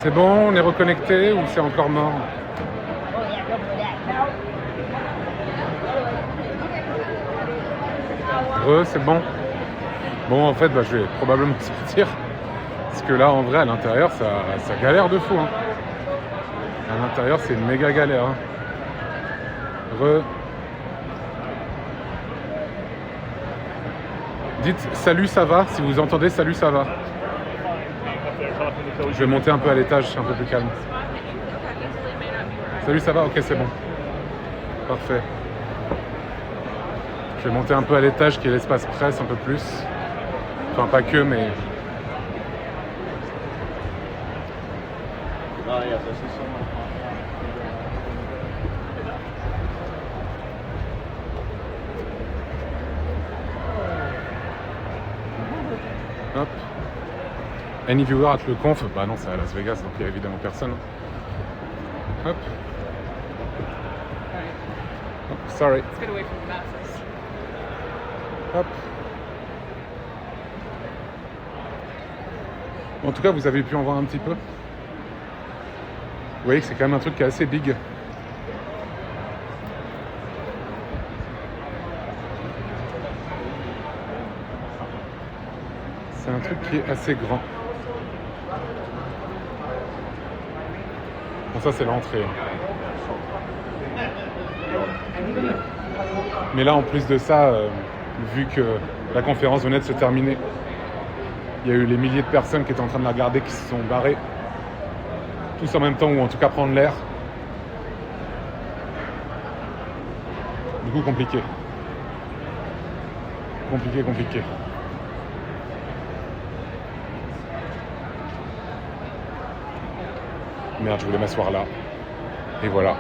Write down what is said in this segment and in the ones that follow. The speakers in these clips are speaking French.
C'est bon, on est reconnecté ou c'est encore mort? C'est bon. Bon, en fait, je vais probablement sortir. Parce que là, en vrai, à l'intérieur, ça galère de fou. Hein. À l'intérieur, c'est une méga galère. Hein. Dites salut, ça va? Si vous entendez salut, ça va. Je vais monter un peu à l'étage, un peu plus calme. Salut, ça va? Ok, c'est bon. Parfait. Je vais monter un peu à l'étage qui est l'espace presse un peu plus. Enfin, pas que, mais... Hop. Any viewer at le conf? Bah non, c'est à Las Vegas, donc il y a évidemment personne. Hop. Oh, sorry. Hop. En tout cas, vous avez pu en voir un petit peu. Vous voyez que c'est quand même un truc qui est assez big. C'est un truc qui est assez grand. Bon, ça c'est l'entrée. Mais là, en plus de ça, vu que la conférence venait de se terminer, il y a eu les milliers de personnes qui étaient en train de la regarder qui se sont barrées. Tous en même temps, ou en tout cas prendre l'air. Du coup, compliqué. Compliqué. Merde, je voulais m'asseoir là. Et voilà.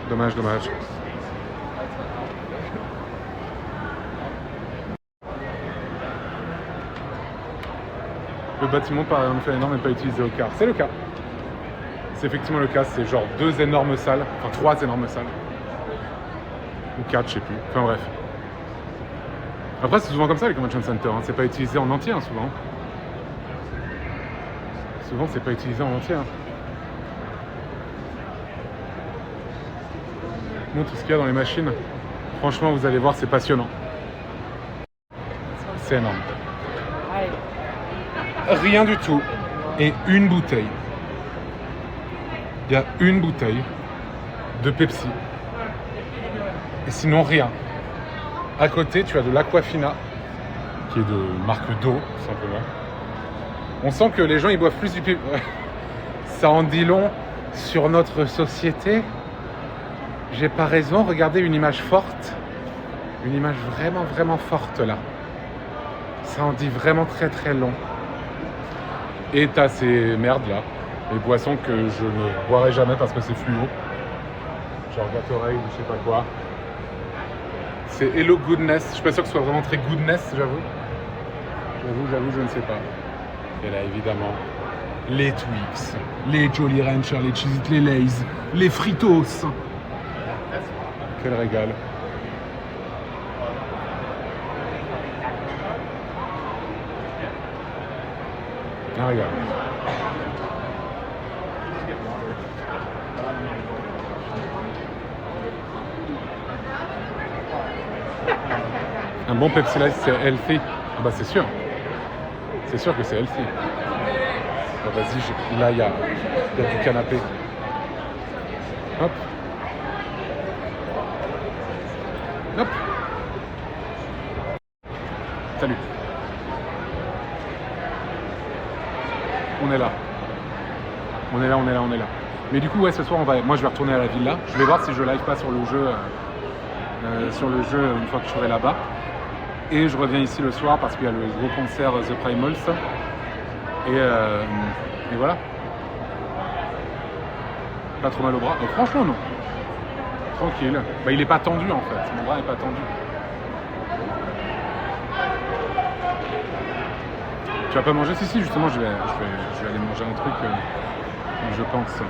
Dommage. Le bâtiment par un effet énorme n'est pas utilisé au quart. C'est le cas. C'est effectivement le cas. C'est genre 2 énormes salles. Enfin 3 énormes salles. Ou 4, je sais plus. Enfin bref. Après, c'est souvent comme ça les convention centers. Hein. C'est pas utilisé en entier, hein, souvent. Souvent, c'est pas utilisé en entier. Hein. Bon, tout ce qu'il y a dans les machines, franchement, vous allez voir, c'est passionnant. C'est énorme. Rien du tout. Et une bouteille. Il y a une bouteille de Pepsi. Et sinon, rien. À côté, tu as de l'Aquafina, qui est de marque d'eau, tout simplement. On sent que les gens, ils boivent plus du Pepsi. Ça en dit long sur notre société. J'ai pas raison, regardez une image forte. Une image vraiment forte, là. Ça en dit vraiment très long. Et t'as ces merdes, là. Les boissons que je ne boirai jamais parce que c'est fluo. Genre Gatorade ou je sais pas quoi. C'est Hello Goodness. Je suis pas sûr que ce soit vraiment très goodness, j'avoue. J'avoue, je ne sais pas. Et là, évidemment, les Twix, les Jolly Rancher, les Cheez-It, les Lay's, les Fritos. Quel régal. Un régal. Un bon Pepsi Light, c'est healthy. Ah bah c'est sûr. C'est sûr que c'est healthy. Ah, vas-y, là il y a du canapé. Hop. Salut. On est là. Mais du coup, ouais, ce soir, moi je vais retourner à la villa. Je vais voir si je live pas sur le jeu, une fois que je serai là-bas. Et je reviens ici le soir parce qu'il y a le gros concert The Primals. Et voilà. Pas trop mal au bras. Franchement, non. Tranquille. Il est pas tendu en fait. Mon bras est pas tendu. Tu vas pas manger? Si, justement, je vais aller manger un truc, je pense.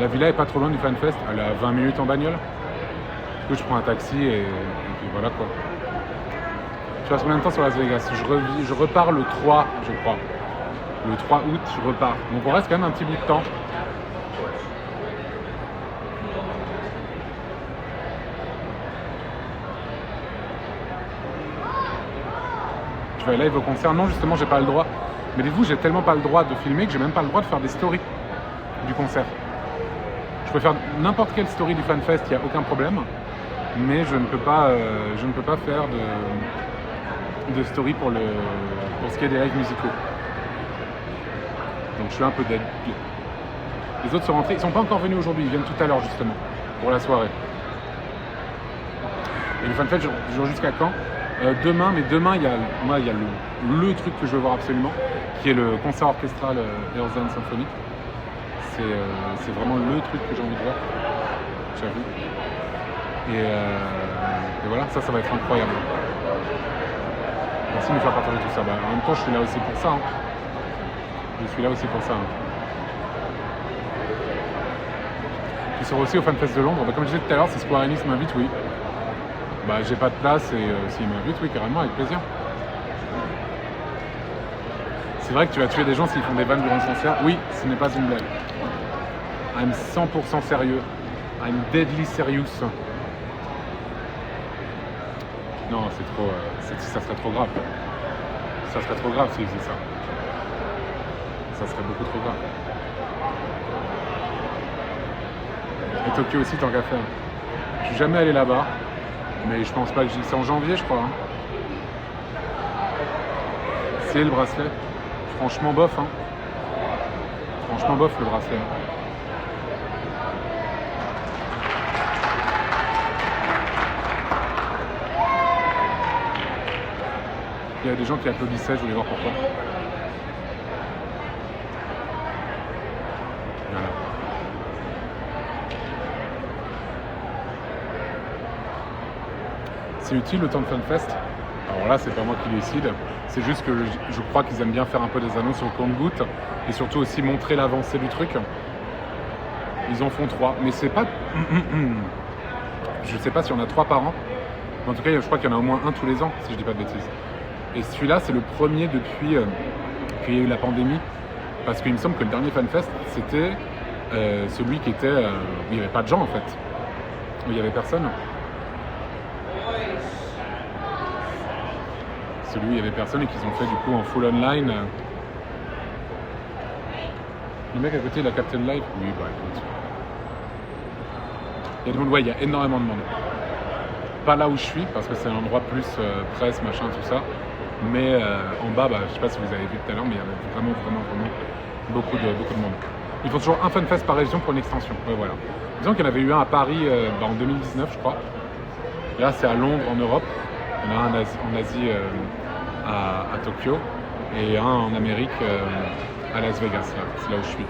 La villa est pas trop loin du FanFest. Elle est à 20 minutes en bagnole. coup, je prends un taxi et puis voilà quoi. Tu restes combien de temps sur Las Vegas? Je repars le 3, je crois. Le 3 août, je repars. Donc on reste quand même un petit bout de temps. Tu vas live au concert? Non, justement, j'ai pas le droit. Mais dites-vous, j'ai tellement pas le droit de filmer que j'ai même pas le droit de faire des stories du concert. Je peux faire n'importe quelle story du FanFest, il n'y a aucun problème. Mais je ne peux pas faire de story pour ce qui est des lives musicaux. Donc je suis un peu dead. Les autres sont rentrés, ils sont pas encore venus aujourd'hui, ils viennent tout à l'heure justement, pour la soirée. Et le FanFest dure jusqu'à quand? Demain, mais demain il y a le truc que je veux voir absolument, qui est le concert orchestral Earth Symphony. C'est vraiment le truc que j'ai envie de voir, j'avoue. Et voilà, ça va être incroyable. Merci de nous faire partager tout ça. En même temps, je suis là aussi pour ça. Hein. Je suis là aussi pour ça. Hein. Ils seront aussi au FanFest de Londres. Comme je disais tout à l'heure, si Square Enix m'invite, oui. J'ai pas de place et s'ils m'invitent, oui, carrément, avec plaisir. C'est vrai que tu vas tuer des gens s'ils font des vannes durant le concert. Oui, ce n'est pas une blague. I'm 100% sérieux. I'm deadly serious. Non, c'est trop. Ça serait trop grave. Ça serait trop grave s'ils faisaient ça. Ça serait beaucoup trop grave. Et Tokyo aussi, tant qu'à faire. Je suis jamais allé là-bas, mais je pense pas que c'est en janvier, je crois. Hein. C'est le bracelet. Franchement bof. Hein. Franchement bof le bracelet. Il y a des gens qui applaudissaient, je voulais voir pourquoi. Voilà. C'est utile le temps de FanFest? Alors là, c'est pas moi qui décide. C'est juste que je crois qu'ils aiment bien faire un peu des annonces au compte-gouttes et surtout aussi montrer l'avancée du truc. Ils en font 3, mais c'est pas. Je sais pas si on a 3 par an. En tout cas, je crois qu'il y en a au moins un tous les ans, si je dis pas de bêtises. Et celui-là, c'est le premier depuis qu'il y a eu la pandémie. Parce qu'il me semble que le dernier FanFest, c'était celui qui était. Où il n'y avait pas de gens en fait. Où il n'y avait personne. Celui où il y avait personne et qu'ils ont fait du coup en full online. Le mec à côté, il a Captain Live. Oui, écoute. Il y a du monde, ouais, il y a énormément de monde. Pas là où je suis, parce que c'est un endroit plus presse, machin, tout ça. Mais en bas, je sais pas si vous avez vu tout à l'heure, mais il y avait vraiment beaucoup de monde. Il faut toujours un FanFest par région pour une extension. Ouais, voilà. Disons qu'il y en avait eu un à Paris en 2019, je crois. Là, c'est à Londres, en Europe. Il y en a un en Asie, à Tokyo. Et un en Amérique, à Las Vegas. Là. C'est là où je suis.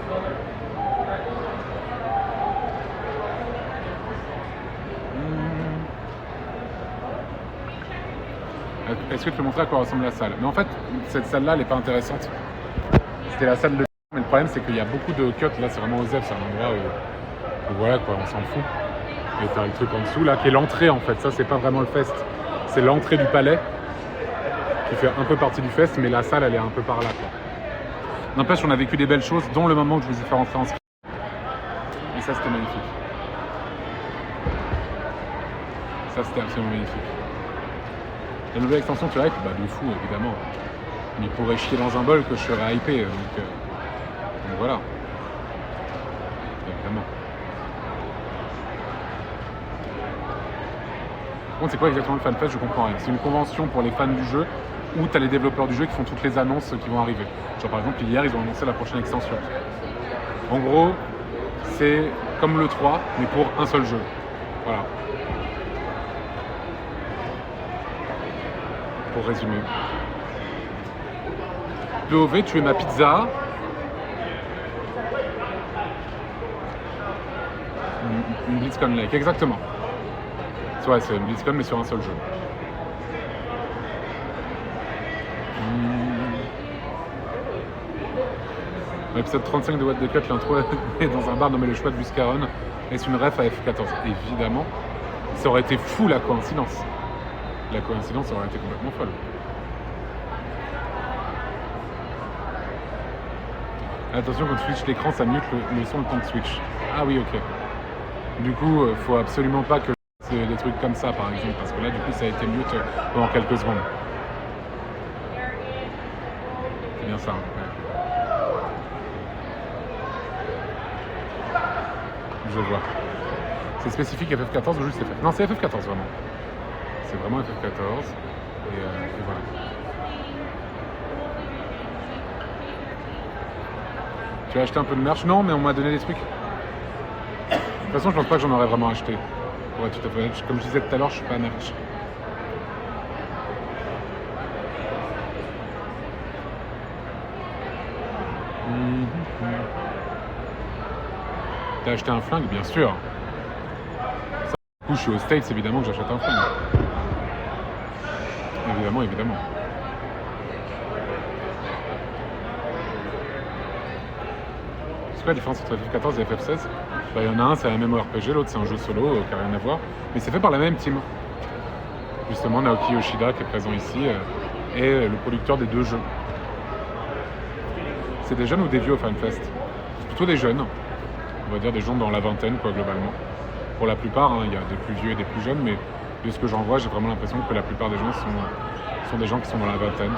Est-ce que tu peux montrer à quoi ressemble la salle? Mais en fait, cette salle-là, elle n'est pas intéressante. C'était la salle de... Mais le problème, c'est qu'il y a beaucoup de cuts. Là, c'est vraiment aux F, c'est un endroit où voilà, quoi, on s'en fout. Et t'as le truc en dessous, là, qui est l'entrée, en fait. Ça, c'est pas vraiment le fest. C'est l'entrée du palais, qui fait un peu partie du fest, mais la salle, elle est un peu par là, quoi. N'empêche, on a vécu des belles choses, dont le moment où je vous ai fait rentrer en ski. Et ça, c'était magnifique. Ça, c'était absolument magnifique. La nouvelle extension, tu hype? De fou, évidemment. Mais il pourrait chier dans un bol que je serais hypé. Donc voilà. Évidemment. Par contre, c'est quoi exactement le FanFest? Je comprends rien. C'est une convention pour les fans du jeu où tu as les développeurs du jeu qui font toutes les annonces qui vont arriver. Genre par exemple, hier, ils ont annoncé la prochaine extension. En gros, c'est comme le 3, mais pour un seul jeu. Voilà. Pour résumer. POV, tu es ma pizza. Une BlizzCon Lake, exactement. Ouais, c'est une BlizzCon, mais sur un seul jeu. L'épisode 35 de What the Cut, l'intro est dans un bar nommé le choix de Buscaron. Est-ce une ref à F14? Évidemment. Ça aurait été fou la coïncidence. La coïncidence aurait été complètement folle. Attention, quand tu switches l'écran, ça mute le son le temps de switch. Ah oui, ok. Du coup, faut absolument pas que c'est des trucs comme ça, par exemple, parce que là, du coup, ça a été mute pendant quelques secondes. C'est bien ça. Ouais. Je vois. C'est spécifique FF14 ou juste FF? Non, c'est FF14 vraiment. C'est vraiment FF14. Et voilà. Tu as acheté un peu de merch? Non, mais on m'a donné des trucs. De toute façon, je pense pas que j'en aurais vraiment acheté. Pour être tout à fait honnête. Comme je disais tout à l'heure, je suis pas merch. T'as acheté un flingue? Bien sûr. Ça, du coup, je suis aux States, évidemment que j'achète un flingue. Évidemment, évidemment. C'est quoi la différence entre FF14 et FF16? Bah, il y en a un, c'est un MMORPG, l'autre, c'est un jeu solo qui n'a rien à voir. Mais c'est fait par la même team. Justement, Naoki Yoshida, qui est présent ici, est le producteur des deux jeux. C'est des jeunes ou des vieux au FanFest? Plutôt des jeunes. On va dire des gens dans la vingtaine, quoi, globalement. Pour la plupart, hein, il y a des plus vieux et des plus jeunes, mais de ce que j'en vois, j'ai vraiment l'impression que la plupart des gens sont des gens qui sont dans la vingtaine.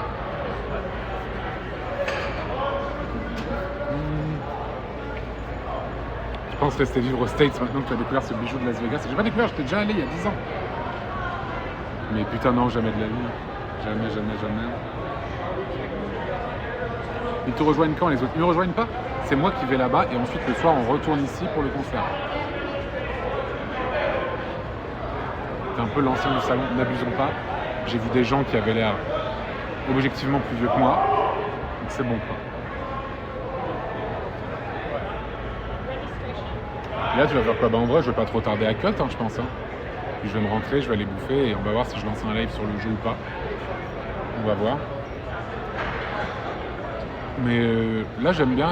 Je pense rester vivre aux States maintenant que tu as découvert ce bijou de Las Vegas. J'ai pas découvert, j'étais déjà allé il y a 10 ans. Mais putain non, jamais de la vie. Jamais, jamais, jamais. Ils te rejoignent quand les autres? Ils ne me rejoignent pas. C'est moi qui vais là-bas et ensuite le soir on retourne ici pour le concert. C'est un peu l'ancien du salon, n'abusons pas. J'ai vu des gens qui avaient l'air objectivement plus vieux que moi. Donc c'est bon quoi. Et là tu vas faire quoi? Bah en vrai je vais pas trop tarder à cut hein, je pense. Hein. Puis je vais me rentrer, je vais aller bouffer et on va voir si je lance un live sur le jeu ou pas. On va voir. Mais là j'aime bien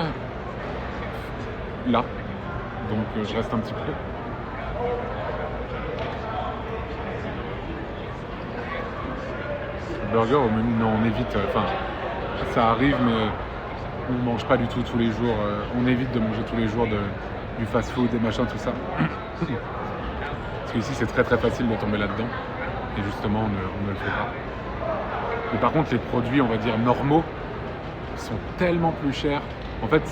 là. Donc je reste un petit peu. Burger au menu, non on évite. Enfin ça arrive mais on ne mange pas du tout tous les jours. On évite de manger tous les jours du fast food, des machins, tout ça. Parce qu'ici c'est très très facile de tomber là-dedans. Et justement on ne le fait pas. Mais par contre les produits on va dire normaux sont tellement plus chers. En fait,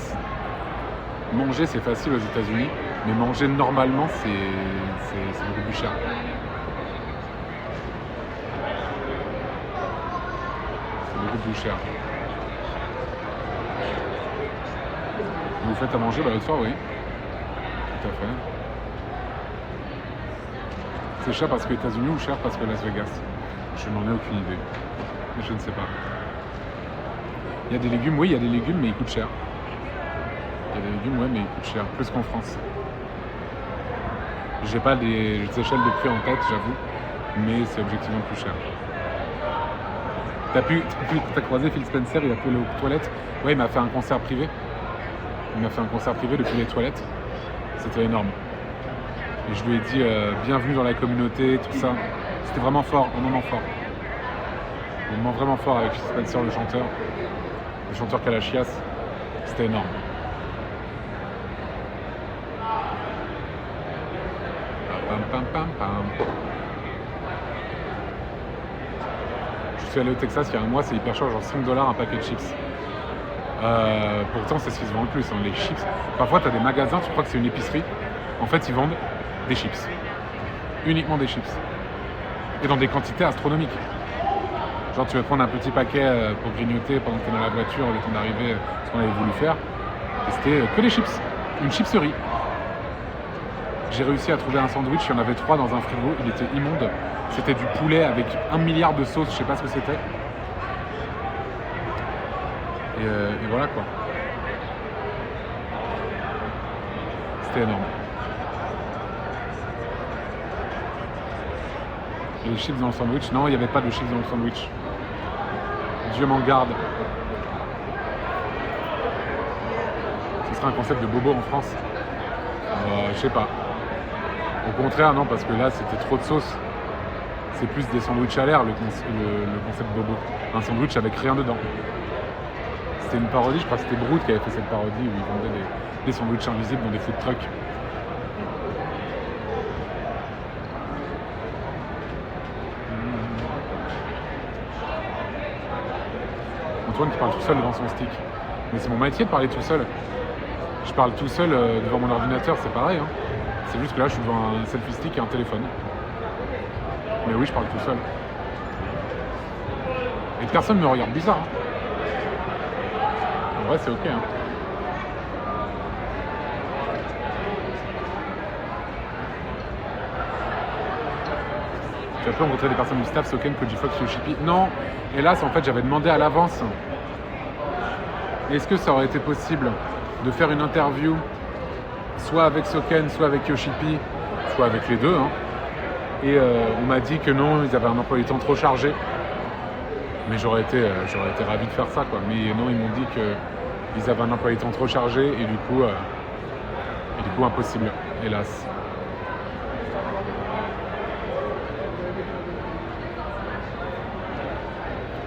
manger c'est facile aux États-Unis, mais manger normalement c'est beaucoup plus cher. C'est beaucoup plus cher. Vous faites à manger l'autre soir, oui. Tout à fait. C'est cher parce que les États-Unis ou cher parce que Las Vegas? Je n'en ai aucune idée. Je ne sais pas. Il y a des légumes, oui, il y a des légumes, mais ils coûtent cher. Il y a des légumes, ouais, mais ils coûtent cher, plus qu'en France. J'ai pas des échelles de prix en tête, j'avoue, mais c'est objectivement plus cher. T'as croisé Phil Spencer, il a fait aux toilettes. Ouais, il m'a fait un concert privé. Il m'a fait un concert privé depuis les toilettes. C'était énorme. Et je lui ai dit bienvenue dans la communauté, tout ça. C'était vraiment fort, un moment fort. Un moment vraiment fort avec Phil Spencer, le chanteur Kalachias. C'était énorme. Pam, pam, pam, pam. Je suis allé au Texas il y a un mois, c'est hyper cher, genre $5 un paquet de chips. Pourtant, c'est ce qui se vend le plus, hein, les chips. Parfois, tu as des magasins, tu crois que c'est une épicerie. En fait, ils vendent des chips. Uniquement des chips. Et dans des quantités astronomiques. Genre, tu vas prendre un petit paquet pour grignoter pendant que tu es dans la voiture, le temps d'arriver, ce qu'on avait voulu faire. Et c'était que des chips. Une chipserie. J'ai réussi à trouver un sandwich, il y en avait 3 dans un frigo, il était immonde. C'était du poulet avec 1 milliard de sauces, je sais pas ce que c'était. Et voilà quoi. C'était énorme. Et les chips dans le sandwich? Non, il n'y avait pas de chips dans le sandwich. Dieu m'en garde. Ce serait un concept de bobo en France. Je sais pas. Au contraire, non, parce que là, c'était trop de sauce. C'est plus des sandwichs à l'air, le concept bobo. Un sandwich avec rien dedans. C'était une parodie, je crois que c'était Brood qui avait fait cette parodie où ils vendaient des sandwichs invisibles dans des food trucks. Antoine qui parle tout seul devant son stick. Mais c'est mon métier de parler tout seul. Je parle tout seul devant mon ordinateur, c'est pareil. Hein. C'est juste que là, je suis devant un selfie stick et un téléphone. Mais oui, je parle tout seul. Et personne me regarde bizarre. Hein. En vrai, c'est ok. Hein. Tu as pu rencontrer des personnes du staff, Soken, Koji Fox, Yoshipi? Non. Hélas, en fait, j'avais demandé à l'avance. Est-ce que ça aurait été possible de faire une interview soit avec Soken, soit avec Yoshipi, soit avec les deux, hein. Et on m'a dit que non, ils avaient un emploi du temps trop chargé. Mais j'aurais été ravi de faire ça, quoi. Mais non, ils m'ont dit qu'ils avaient un emploi du temps trop chargé et du coup impossible, hélas.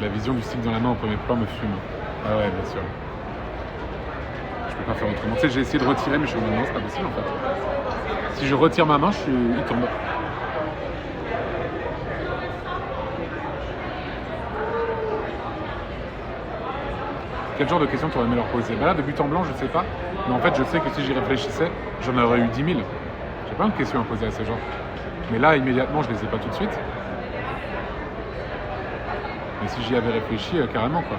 La vision du stick dans la main au premier plan me fume. Ah ouais, bien sûr. Je peux pas faire autrement. Tu sais, j'ai essayé de retirer, mais je me dis non, c'est pas possible en fait. Si je retire ma main, il tombe. Quel genre de questions tu aurais aimé leur poser? Bah là, de but en blanc, je sais pas. Mais en fait, je sais que si j'y réfléchissais, j'en aurais eu 10 000. J'ai plein de questions à poser à ces gens. Mais là, immédiatement, je les ai pas tout de suite. Mais si j'y avais réfléchi, carrément, quoi.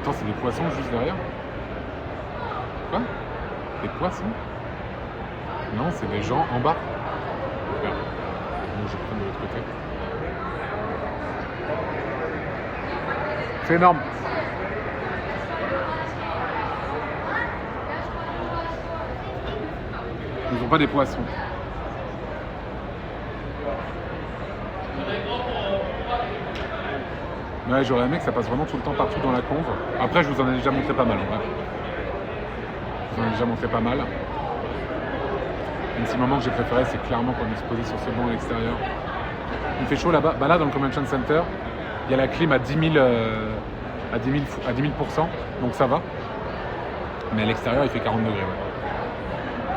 Attends, c'est des poissons juste derrière? Quoi? Des poissons? Non, c'est des gens en bas. Regarde. Bon, je prends de l'autre côté. C'est énorme. Ils n'ont pas des poissons. Ouais, j'aurais aimé que ça passe vraiment tout le temps partout dans la conve. Après, je vous en ai déjà montré pas mal, en vrai. Je vous en ai déjà montré pas mal. Un petit moment que j'ai préféré, c'est clairement quand on est posé sur ce banc à l'extérieur. Il fait chaud là-bas. Bah là, dans le Convention Center, il y a la clim à 10 000%, donc ça va. Mais à l'extérieur, il fait 40 degrés. Ouais.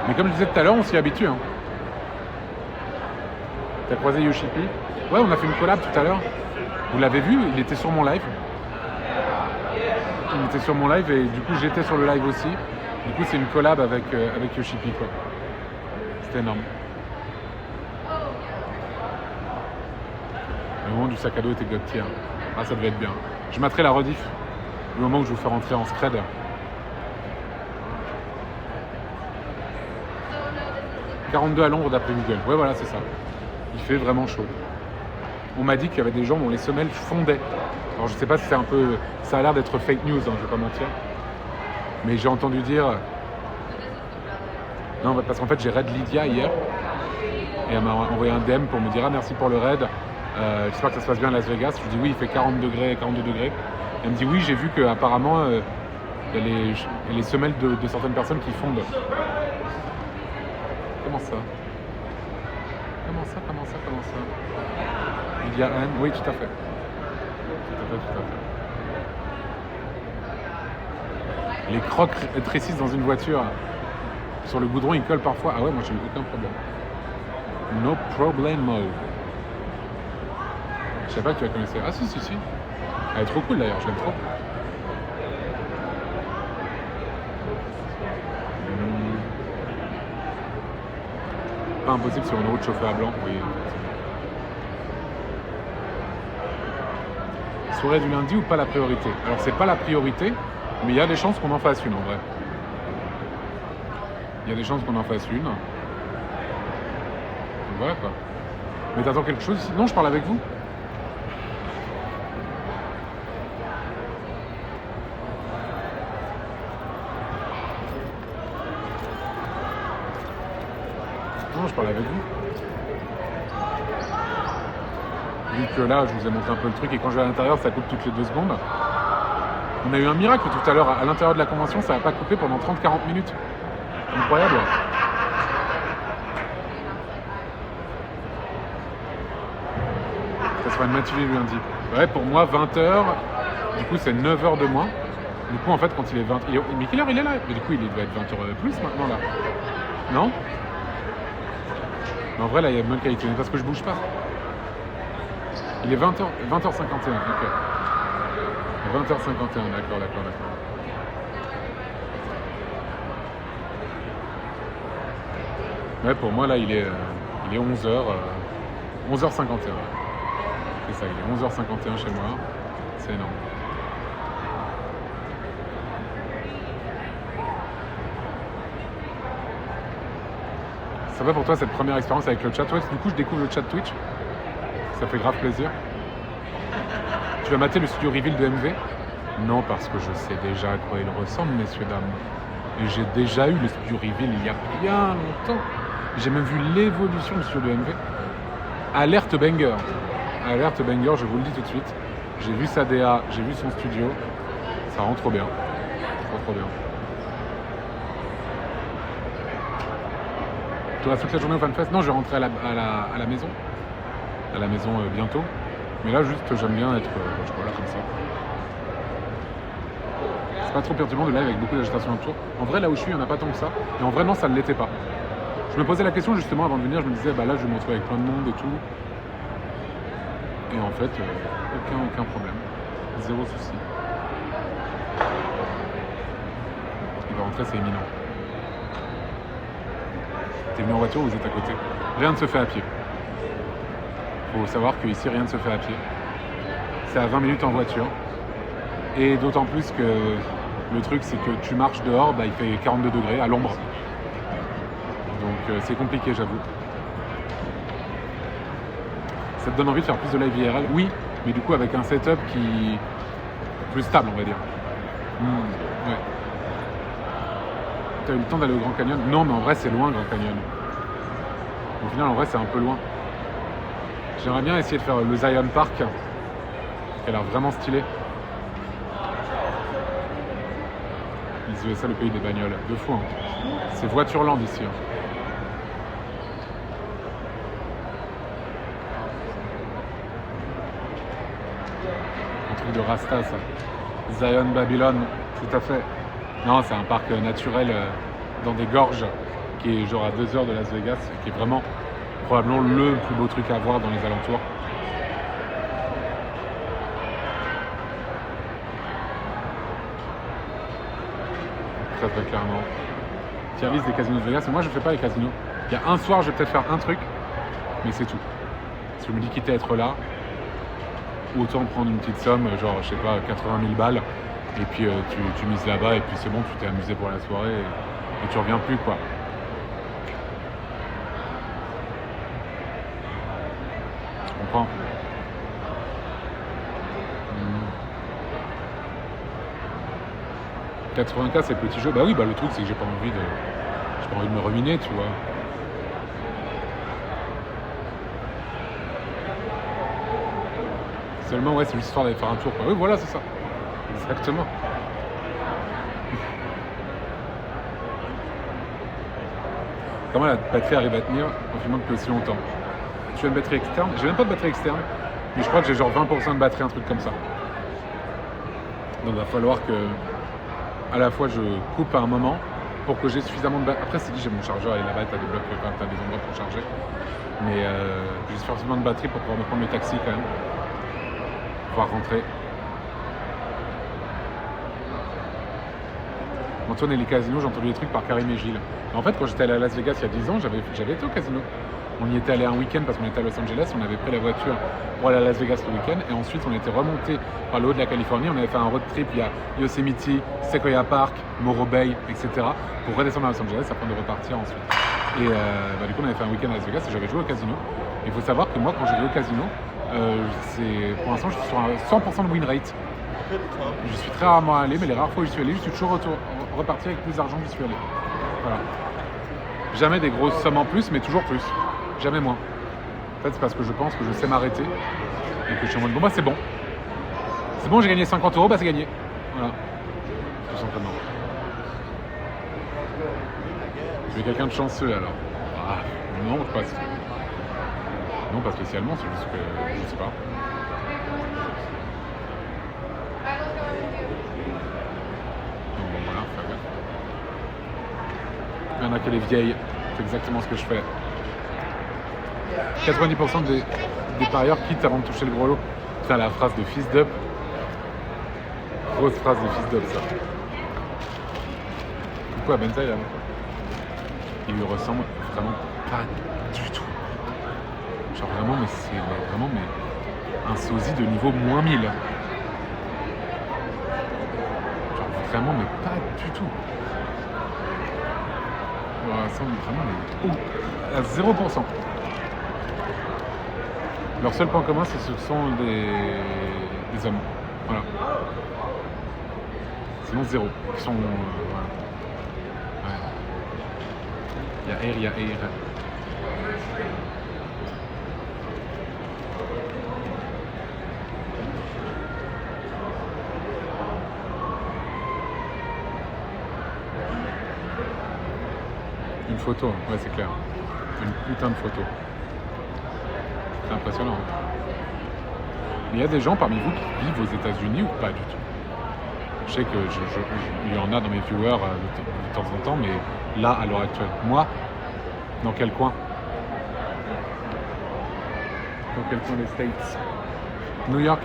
Mais comme je disais tout à l'heure, on s'y habitue. Hein. T'as croisé Yoshipi? Ouais, on a fait une collab tout à l'heure. Vous l'avez vu, il était sur mon live. Il était sur mon live et du coup, j'étais sur le live aussi. Du coup, c'est une collab avec Yoshipi, quoi. C'était énorme. Le moment du sac à dos était god tier. Ah, ça devait être bien. Je mettrai la rediff. Le moment où je vous fais rentrer en scred. « 42 à l'ombre d'après Google. Ouais, voilà, c'est ça. Il fait vraiment chaud. On m'a dit qu'il y avait des gens dont les semelles fondaient. Alors, je sais pas si c'est un peu... Ça a l'air d'être fake news, hein, je vais pas mentir. Mais j'ai entendu dire... Non, parce qu'en fait, j'ai raid Lydia hier. Et elle m'a envoyé un DM pour me dire « Ah, merci pour le raid. J'espère que ça se passe bien à Las Vegas. » Je lui dis « Oui, il fait 42 degrés. Elle me dit « Oui, j'ai vu qu'apparemment, il y a les semelles de certaines personnes qui fondent. » Comment ça? Lydia Anne, oui, tout à fait. Les crocs rétrécissent dans une voiture. Sur le goudron, ils collent parfois. Ah ouais, moi j'ai eu aucun problème. No problemo. Je savais pas que tu la connaissais. Ah si. Elle est trop cool d'ailleurs, je l'aime trop. Pas impossible sur une route chauffée à blanc, oui. Soirée du lundi ou pas la priorité? Alors c'est pas la priorité, mais il y a des chances qu'on en fasse une en vrai. Il y a des chances qu'on en fasse une. Donc voilà quoi. Mais t'attends quelque chose ici? Non, je parle avec vous. Non, je parle avec vous. vu que là, je vous ai montré un peu le truc, et quand je vais à l'intérieur, ça coupe toutes les 2 secondes. On a eu un miracle tout à l'heure, à l'intérieur de la convention, ça n'a pas coupé pendant 30-40 minutes. Incroyable. Ça sera une matinée le lundi. Ouais, pour moi, 20h, du coup, c'est 9h de moins. Du coup, en fait, quand il est 20... Mais quelle heure il est là? Mais du coup, il doit être 20h plus maintenant, là. Non? Mais en vrai, là, il y a bonne qualité. Parce que je bouge pas. Il est 20h51, ok. 20h51, d'accord. Ouais, pour moi, là, il est 11h. 11h51. C'est ça, il est 11h51 chez moi. C'est énorme. Ça va pour toi cette première expérience avec le chat? Ouais, du coup, je découvre le chat Twitch. Ça fait grave plaisir. Tu vas mater le studio reveal de MV? Non, parce que je sais déjà à quoi il ressemble, messieurs, dames. Et j'ai déjà eu le studio reveal il y a bien longtemps. J'ai même vu l'évolution du studio de MV. Alerte banger. Alerte banger, je vous le dis tout de suite. J'ai vu sa DA, j'ai vu son studio. Ça rend trop bien. Trop bien. Tu restes toute la journée au FanFest? Non, je vais rentrer à la maison. À la maison bientôt. Mais là, juste, j'aime bien être là comme ça. C'est pas trop perturbant de live avec beaucoup d'agitation autour. En vrai, là où je suis, il n'y en a pas tant que ça. Et en vrai, non, ça ne l'était pas. Je me posais la question justement avant de venir. Je me disais, bah là, je vais me retrouver avec plein de monde et tout. Et en fait, aucun problème. Zéro souci. Il va rentrer, c'est imminent. T'es venu en voiture ou vous êtes à côté? Rien ne se fait à pied. Faut savoir qu'ici, rien ne se fait à pied. C'est à 20 minutes en voiture. Et d'autant plus que le truc, c'est que tu marches dehors, bah, il fait 42 degrés à l'ombre. Donc c'est compliqué, j'avoue. Ça te donne envie de faire plus de live IRL? Oui, mais du coup avec un setup qui est plus stable, on va dire. Ouais. T'as eu le temps d'aller au Grand Canyon? Non, mais en vrai, c'est loin, Grand Canyon. Au final, en vrai, c'est un peu loin. J'aimerais bien essayer de faire le Zion Park, qui a l'air vraiment stylé. Les USA, le pays des bagnoles. De fou, hein. C'est Voitureland ici. Hein. Un truc de Rasta, ça. Zion Babylone, tout à fait. Non, c'est un parc naturel dans des gorges qui est genre à 2 heures de Las Vegas, qui est vraiment probablement le plus beau truc à voir dans les alentours. Très clairement. Tier list des casinos de Vegas, mais moi je fais pas les casinos. Il y a un soir, je vais peut-être faire un truc, mais c'est tout. Si je me dis quitter à être là, autant prendre une petite somme, genre je sais pas, 80 000 balles, et puis tu mises là-bas, et puis c'est bon, tu t'es amusé pour la soirée, et tu reviens plus, quoi. Tu comprends? 80K, c'est petit jeu. Bah oui, bah le truc c'est que j'ai pas envie de me ruiner, tu vois. Seulement, ouais, c'est juste histoire d'aller faire un tour, quoi. Oui, voilà, c'est ça. Exactement. Comment la batterie arrive à tenir en filmant depuis aussi longtemps? Tu as une batterie externe? J'ai même pas de batterie externe, mais je crois que j'ai genre 20% de batterie, un truc comme ça. Donc il va falloir que à la fois je coupe à un moment pour que j'ai suffisamment de batterie. Après c'est dit, j'ai mon chargeur et là-bas t'as des blocs, t'as des endroits pour charger. Mais j'ai suffisamment de batterie pour pouvoir me prendre le taxi quand même. Pouvoir rentrer. Antoine et les casinos, j'ai entendu des trucs par Karim et Gilles. En fait, quand j'étais allé à Las Vegas il y a 10 ans, j'avais été au casino. On y était allé un week-end parce qu'on était à Los Angeles, on avait pris la voiture pour aller à Las Vegas le week-end et ensuite on était remonté par le haut de la Californie, on avait fait un road trip via Yosemite, Sequoia Park, Morro Bay, etc. pour redescendre à Los Angeles afin de repartir ensuite. Et du coup on avait fait un week-end à Las Vegas et j'avais joué au casino. Il faut savoir que moi quand je vais au casino, pour l'instant je suis sur un 100% de win rate. Je suis très rarement allé, mais les rares fois où je suis allé, je suis toujours reparti avec plus d'argent que j'y suis allé. Voilà. Jamais des grosses sommes en plus, mais toujours plus. Jamais moins. En fait, c'est parce que je pense que je sais m'arrêter et que je suis en mode bon, bah c'est bon. C'est bon, j'ai gagné 50 €, bah c'est gagné. Voilà. Tout simplement. Tu es quelqu'un de chanceux alors? Ah, non, pas. Non, pas spécialement, c'est juste que je sais pas. Donc bon, voilà, ça va. Il y en a qui est vieille, c'est exactement ce que je fais. 90% des parieurs quittent avant de toucher le gros lot. Putain, la phrase de fils d'up. Grosse phrase de fils d'up, ça. Pourquoi Benzaï là? Il lui ressemble vraiment pas du tout. Genre vraiment, mais c'est vraiment un sosie de niveau moins 1000. Genre vraiment, mais pas du tout. Voilà, ça, vraiment, mais à 0%. Leur seul point commun, c'est que ce sont des hommes. Voilà. Sinon, zéro. Ils sont. Voilà. Ouais. Il y a air, il y a air. Une photo, ouais, c'est clair. Une putain de photo. C'est impressionnant. Mais il y a des gens parmi vous qui vivent aux États-Unis ou pas du tout? Je sais qu'il y en a dans mes viewers de temps en temps, mais là, à l'heure actuelle, moi, dans quel coin? Dans quel coin des States? New York?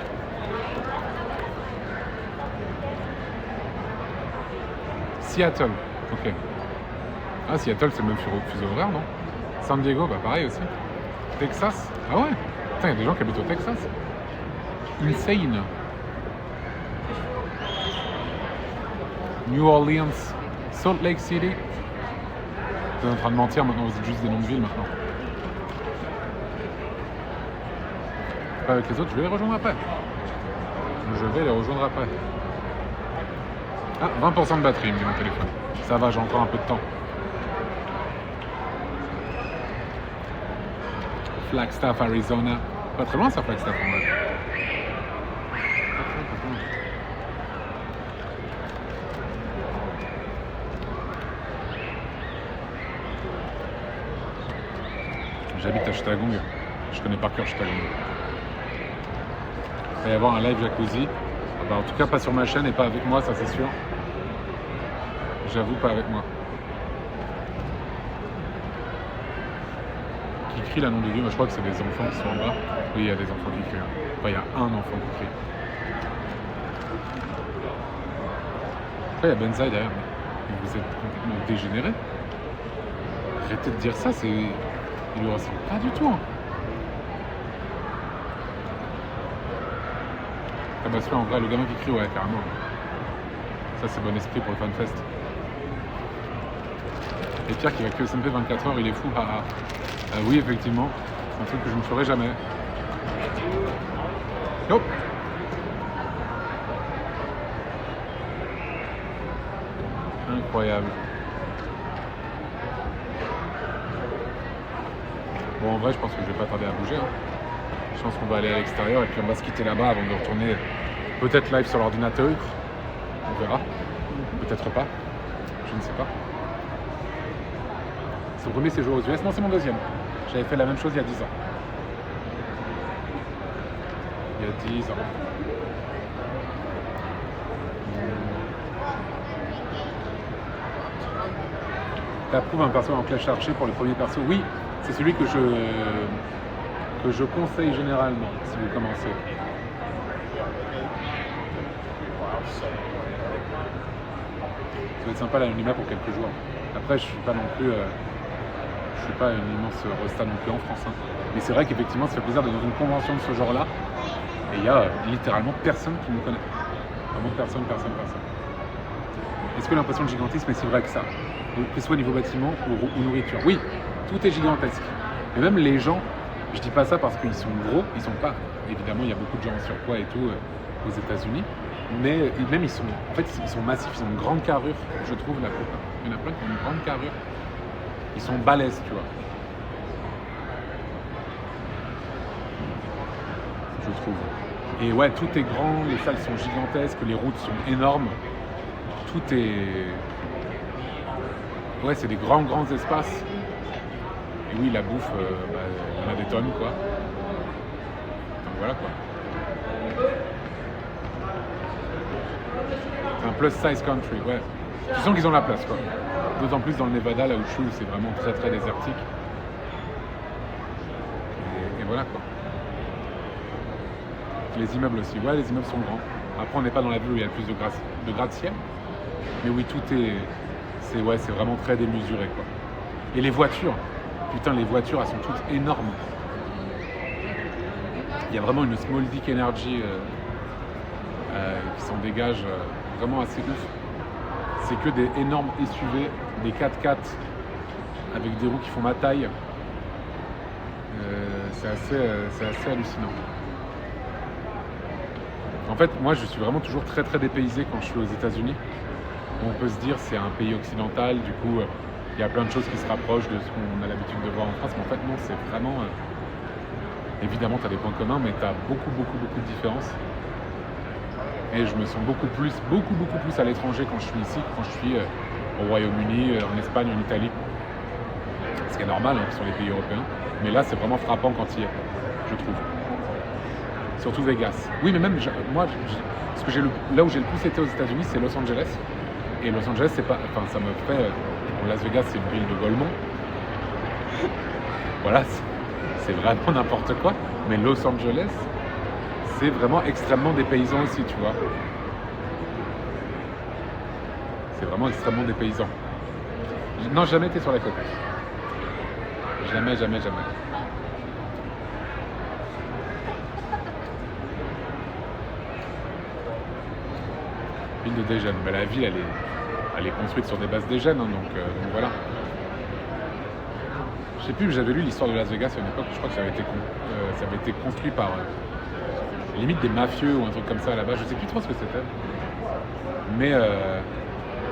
Seattle, ok. Ah, Seattle, c'est le même fuseau horaire, non? San Diego, bah pareil aussi. Texas? Ah ouais? Putain, il y a des gens qui habitent au Texas. Insane. New Orleans, Salt Lake City. Vous êtes en train de mentir maintenant, vous êtes juste des noms de villes maintenant. Pas avec les autres, je vais les rejoindre après. Je vais les rejoindre après. Ah, 20% de batterie, me dit mon téléphone. Ça va, j'ai encore un peu de temps. Flagstaff, Arizona. Pas très loin ça, Flagstaff en vrai. J'habite à Chittagong. Je connais par cœur Chittagong. Il va y avoir un live jacuzzi. Ah bah, en tout cas, pas sur ma chaîne et pas avec moi, ça c'est sûr. J'avoue, pas avec moi. Qui crie la nom de Dieu? Moi, je crois que c'est des enfants qui sont en bas. Oui, il y a des enfants qui crient. Enfin, il y a un enfant qui crie. Après, il y a Benzaï derrière. Mais vous êtes complètement dégénéré. Arrêtez de dire ça, c'est. Il lui ressemble pas du tout. Hein. Ah bah celui-là, en vrai, le gamin qui crie, ouais, carrément. Ça, c'est bon esprit pour le FanFest. Et Pierre qui va que SMP 24 heures, il est fou. Oui, effectivement, c'est un truc que je ne ferai jamais. Hop. Incroyable. Bon, en vrai, je pense que je vais pas tarder à bouger. Hein. Je pense qu'on va aller à l'extérieur et puis on va se quitter là-bas avant de retourner peut-être live sur l'ordinateur. On verra. Peut-être pas. Je ne sais pas. Son premier séjour aux US. Non, c'est mon deuxième. J'avais fait la même chose il y a 10 ans. Il y a 10 ans. T'approuves un perso en Clash Archer pour le premier perso? Oui, c'est celui que je conseille généralement si vous commencez. Ça va être sympa l'anonymat pour quelques jours. Après, je suis pas non plus, je suis pas une immense rosta non plus en France. Hein. Mais c'est vrai qu'effectivement, ça fait plaisir d'être dans une convention de ce genre-là. Et il y a littéralement personne qui me connaît. Vraiment personne. Est-ce que l'impression de gigantisme est si vraie que ça? Que ce soit au niveau bâtiment ou nourriture. Oui, tout est gigantesque. Et même les gens, je dis pas ça parce qu'ils sont gros, ils sont pas. Évidemment, il y a beaucoup de gens en surpoids et tout aux États-Unis. Mais même ils sont massifs, ils ont une grande carrure, je trouve, la plupart. Il y en a plein qui ont une grande carrure. Ils sont balèzes, tu vois. je trouve. Et ouais, tout est grand, les salles sont gigantesques, les routes sont énormes. Tout est... Ouais, c'est des grands espaces. Et oui, la bouffe, il y en a des tonnes, quoi. Donc voilà, quoi. C'est un plus-size country, ouais. Tu sens qu'ils ont la place, quoi. D'autant plus dans le Nevada, là où je suis, où c'est vraiment très, très désertique. Et voilà, quoi. Les immeubles aussi. Ouais, les immeubles sont grands. Après, on n'est pas dans la ville où il y a le plus de gratte-ciel. Mais oui, tout est... C'est vraiment très démesuré, quoi. Et les voitures. Putain, les voitures, elles sont toutes énormes. Il y a vraiment une small dick energy qui s'en dégage vraiment assez ouf. C'est que des énormes SUV, des 4x4 avec des roues qui font ma taille. C'est assez hallucinant. En fait, moi, je suis vraiment toujours très très dépaysé quand je suis aux États-Unis. On peut se dire c'est un pays occidental, du coup, il y a plein de choses qui se rapprochent de ce qu'on a l'habitude de voir en France. Mais en fait, non, c'est vraiment... évidemment, tu as des points communs, mais tu as beaucoup de différences. Et je me sens beaucoup plus à l'étranger quand je suis ici, quand je suis au Royaume-Uni, en Espagne, en Italie. Ce qui est normal sur les pays européens. Mais là, c'est vraiment frappant quand il y est, je trouve. Surtout Vegas. Oui, mais même, moi, là où j'ai le plus été aux États-Unis, c'est Los Angeles. Et Los Angeles, c'est pas... Enfin, ça me fait... Las Vegas, c'est une ville de Golemont. Voilà, c'est vraiment n'importe quoi. Mais Los Angeles, c'est vraiment extrêmement dépaysant aussi, tu vois. C'est vraiment extrêmement dépaysant. Non, jamais été sur la côte. Jamais. Ville de Dégène. Mais la ville, elle est construite sur des bases Dégène, hein, donc voilà. Je sais plus, j'avais lu l'histoire de Las Vegas à une époque, je crois que ça avait été construit par limite des mafieux ou un truc comme ça là-bas, je sais plus trop ce que c'était. Mais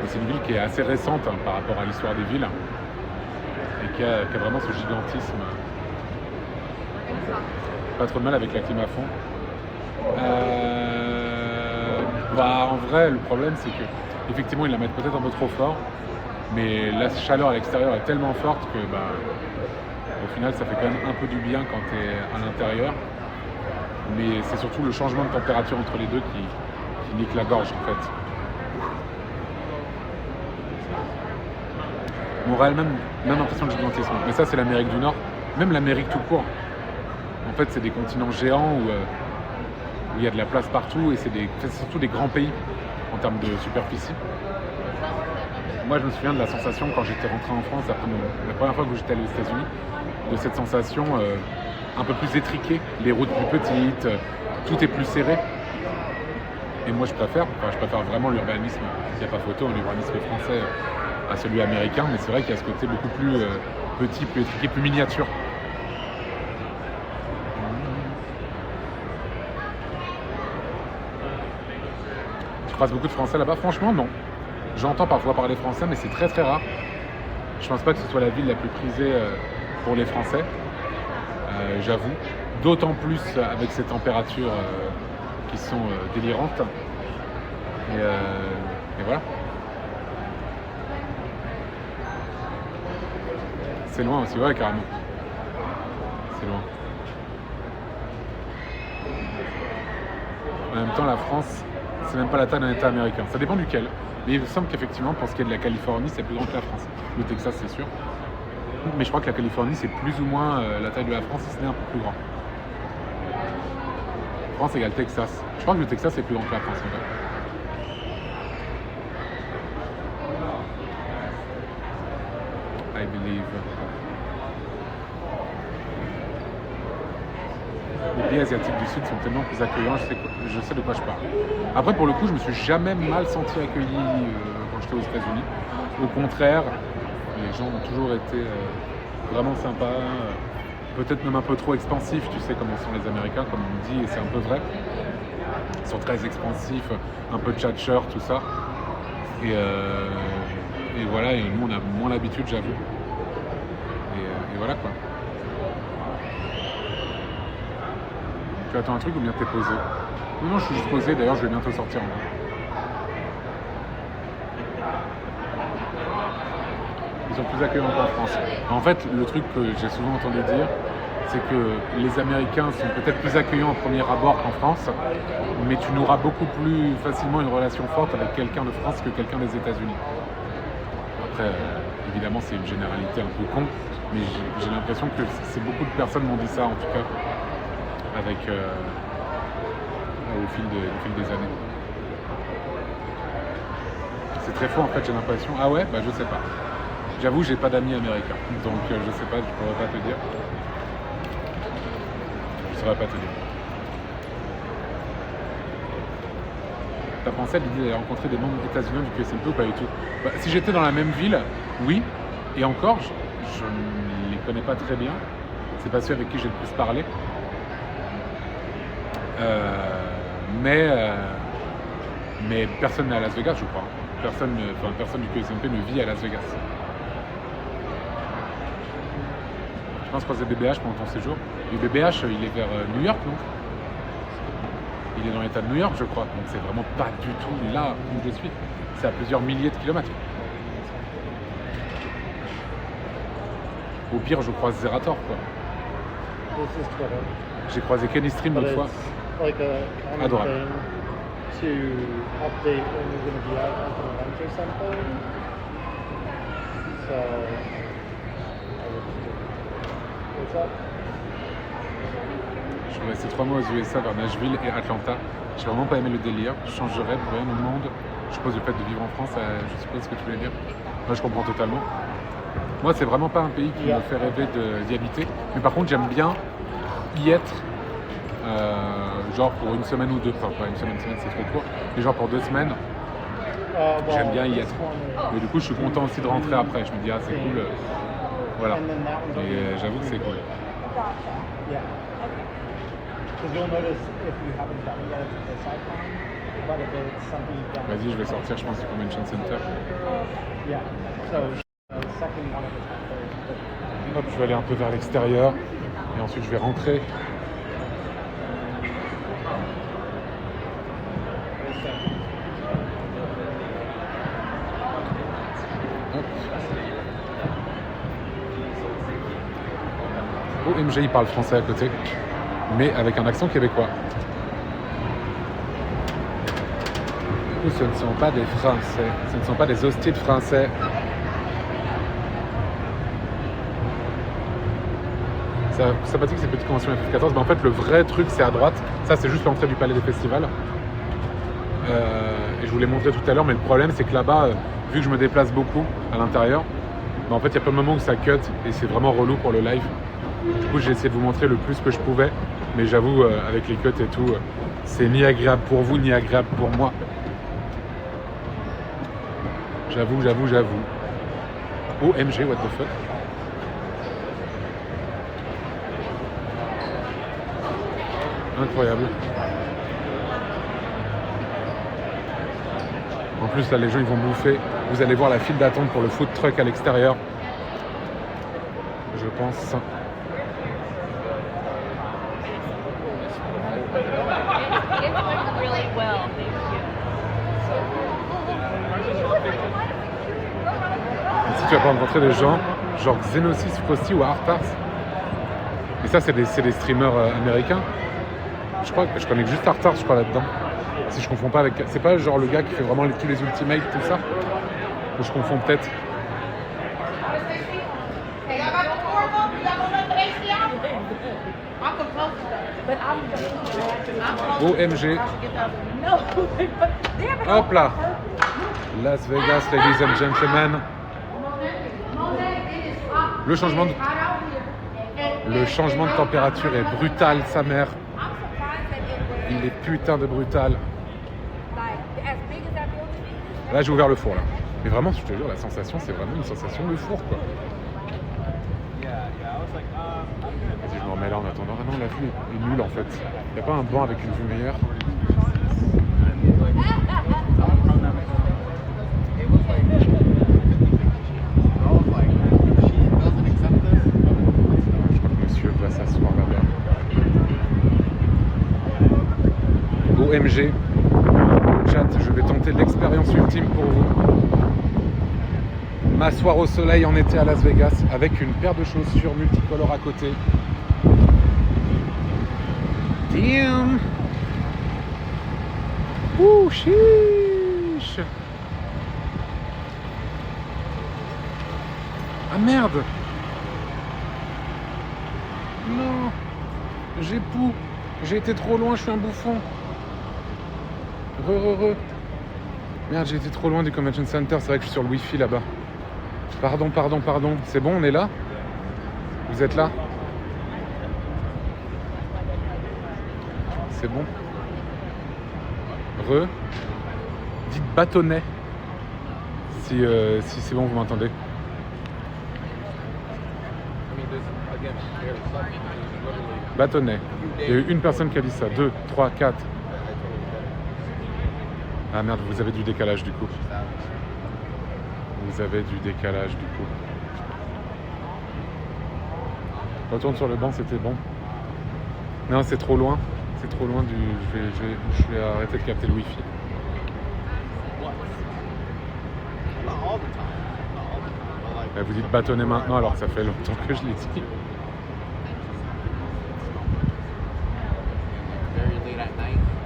c'est une ville qui est assez récente par rapport à l'histoire des villes et qui a vraiment ce gigantisme. Pas trop de mal avec la clim à fond. En vrai, le problème c'est que effectivement ils la mettent peut-être un peu trop fort, mais la chaleur à l'extérieur est tellement forte que au final ça fait quand même un peu du bien quand tu es à l'intérieur. Mais c'est surtout le changement de température entre les deux qui nique la gorge en fait. Montréal, même impression de gigantisme. Mais ça c'est l'Amérique du Nord, même l'Amérique tout court. En fait c'est des continents géants où il y a de la place partout et c'est surtout des grands pays en termes de superficie. Moi je me souviens de la sensation quand j'étais rentré en France après la première fois que j'étais allé aux États-Unis, de cette sensation un peu plus étriquée, les routes plus petites, tout est plus serré. Et moi je préfère vraiment l'urbanisme, il n'y a pas photo, l'urbanisme français à celui américain, mais c'est vrai qu'il y a ce côté beaucoup plus petit, plus étriqué, plus miniature. Tu croises beaucoup de Français là-bas? Franchement, non. J'entends parfois parler français, mais c'est très très rare. Je pense pas que ce soit la ville la plus prisée pour les Français, j'avoue. D'autant plus avec ces températures qui sont délirantes. Et voilà. C'est loin aussi, ouais, carrément. C'est loin. En même temps, la France, c'est même pas la taille d'un État américain. Ça dépend duquel. Mais il me semble qu'effectivement, pour ce qui est de la Californie, c'est plus grand que la France. Le Texas, c'est sûr. Mais je crois que la Californie, c'est plus ou moins la taille de la France, si ce n'est un peu plus grand. France égale Texas. Je crois que le Texas est plus grand que la France, en fait. I believe. Les pays asiatiques du Sud sont tellement plus accueillants, je sais de quoi je parle. Après, pour le coup, je me suis jamais mal senti accueilli quand j'étais aux États-Unis. Au contraire, les gens ont toujours été vraiment sympas, peut-être même un peu trop expansifs, tu sais comment sont les Américains, comme on dit, et c'est un peu vrai. Ils sont très expansifs, un peu tchatcheurs, tout ça. Et voilà, et nous on a moins l'habitude, j'avoue. Et voilà quoi. Tu attends un truc ou bien t'es posé? Non, je suis juste posé, d'ailleurs je vais bientôt sortir. Ils sont plus accueillants qu'en France. En fait, le truc que j'ai souvent entendu dire, c'est que les Américains sont peut-être plus accueillants au premier abord qu'en France, mais tu n'auras beaucoup plus facilement une relation forte avec quelqu'un de France que quelqu'un des États-Unis. Après, évidemment, c'est une généralité un peu con, mais j'ai l'impression que beaucoup de personnes m'ont dit ça, en tout cas, avec au fil des années. C'est très faux, en fait, j'ai l'impression. Ah ouais? Bah, je sais pas. J'avoue, j'ai pas d'amis américains, donc je sais pas, je pourrais pas te dire. Je saurais pas te dire. T'as pensé à l'idée d'aller rencontrer des membres états-uniens du QSMP ou pas du tout? Bah, si j'étais dans la même ville, oui. Et encore, je ne les connais pas très bien. C'est pas ceux avec qui j'ai le plus parlé. Mais personne n'est à Las Vegas, je crois. Personne du QSMP ne vit à Las Vegas. Je pense croiser BBH pendant ton séjour. Et BBH, il est vers New York, non? Il est dans l'état de New York, je crois. Donc c'est vraiment pas du tout là où je suis. C'est à plusieurs milliers de kilomètres. Au pire, je croise Zerator, quoi. J'ai croisé Kenny Stream l'autre fois. Adorable. To update when you're going to be out on an event or something. So, what's up? Je suis resté 3 mois aux USA vers Nashville et Atlanta. J'ai vraiment pas aimé le délire. Je changerais pour rien au monde. Je suppose le fait de vivre en France, je suppose ce que tu voulais dire. Moi, je comprends totalement. Moi, c'est vraiment pas un pays qui me fait rêver d'y habiter. Mais par contre, j'aime bien y être. Genre pour une semaine ou deux, enfin pas une semaine c'est trop court, mais genre pour 2 semaines, j'aime bien y être. Mais du coup je suis content aussi de rentrer après, je me dis ah c'est cool, voilà. Et j'avoue que c'est cool. Vas-y, je vais sortir je pense du Convention Center. Hop, je vais aller un peu vers l'extérieur et ensuite je vais rentrer. OMG, il parle français à côté, mais avec un accent québécois. Du coup, ce ne sont pas des Français, ce ne sont pas des hostiles français. C'est sympathique ces petites conventions FF14, mais en fait le vrai truc c'est à droite, ça c'est juste l'entrée du palais des festivals. Et je vous l'ai montré tout à l'heure, mais le problème c'est que là-bas, vu que je me déplace beaucoup à l'intérieur, en fait il y a plein de moments où ça cut et c'est vraiment relou pour le live. Du coup j'ai essayé de vous montrer le plus que je pouvais, mais j'avoue avec les cuts et tout, c'est ni agréable pour vous ni agréable pour moi. J'avoue. OMG, what the fuck. Incroyable. En plus là les gens ils vont bouffer. Vous allez voir la file d'attente pour le food truck à l'extérieur. Je pense. Si tu vas pas rencontrer des gens genre Xenosis, Frosty ou Artars. Et ça c'est des streamers américains. Je crois que je connais juste Artars je crois là-dedans. Si je confonds pas avec... C'est pas genre le gars qui fait vraiment tous les ultimates, tout ça? Ou je confonds peut-être. OMG. Hop là. Las Vegas, ladies and gentlemen. Le changement de température est brutal, sa mère. Il est putain de brutal. Là, j'ai ouvert le four, là. Mais vraiment, je te jure, la sensation, c'est vraiment une sensation de four, quoi. Vas-y, je me remets là en attendant. Ah non, la vue est nulle, en fait. Il n'y a pas un banc avec une vue meilleure. Je crois que monsieur va s'asseoir là-bas. OMG. Chat, je vais tenter l'expérience ultime pour vous. M'asseoir au soleil en été à Las Vegas avec une paire de chaussures multicolores à côté. Damn! Ouh, chiche! Ah merde! Non! J'ai été trop loin, je suis un bouffon. Merde, j'ai été trop loin du Convention Center, c'est vrai que je suis sur le Wi-Fi là-bas. Pardon. C'est bon, on est là? Vous êtes là? C'est bon? Dites bâtonnet. Si c'est bon, vous m'entendez. Bâtonnet. Il y a eu une personne qui a dit ça. 2, 3, 4. Ah merde, vous avez du décalage du coup. Retourne sur le banc, c'était bon. Non, c'est trop loin. Je vais arrêter de capter le Wi-Fi. Vous dites bâtonnet maintenant alors que ça fait longtemps que je l'ai dit.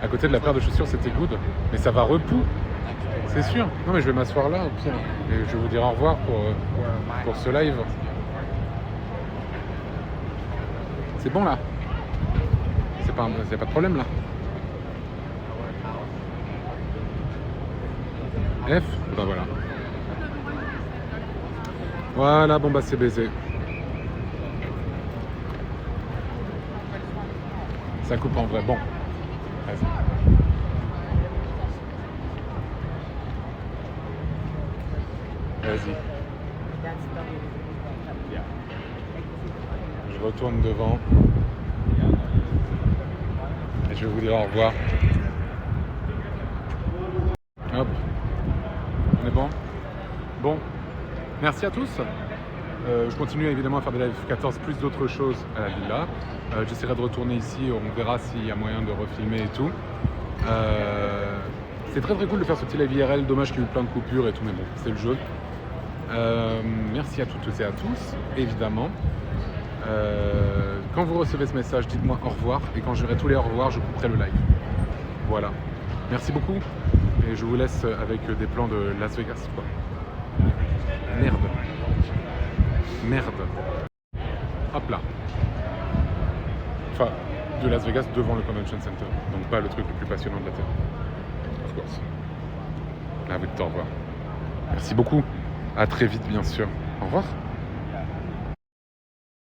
À côté de la paire de chaussures, c'était good. Mais ça va repou. C'est sûr. Non mais je vais m'asseoir là au pire. Et je vais vous dire au revoir pour ce live. C'est bon là. C'est pas de problème là. F. Bah voilà. Voilà, bon bah c'est baisé. Ça coupe en vrai. Bon. Vas-y. Je retourne devant. Et je vais vous dire au revoir. Hop. On est bon? Bon. Merci à tous. Je continue évidemment à faire des live 14 plus d'autres choses à la villa. J'essaierai de retourner ici, on verra s'il y a moyen de refilmer et tout. C'est très cool de faire ce petit live IRL, dommage qu'il y ait eu plein de coupures et tout, mais bon, c'est le jeu. Merci à toutes et à tous, évidemment. Quand vous recevez ce message, dites-moi au revoir, et quand j'aurai tous les au revoir, je couperai le live. Voilà. Merci beaucoup, et je vous laisse avec des plans de Las Vegas, quoi. Merde. Hop là. Enfin, de Las Vegas devant le Convention Center. Donc pas le truc le plus passionnant de la Terre. Of course. Là, avec au revoir. Merci beaucoup. À très vite, bien sûr. Au revoir.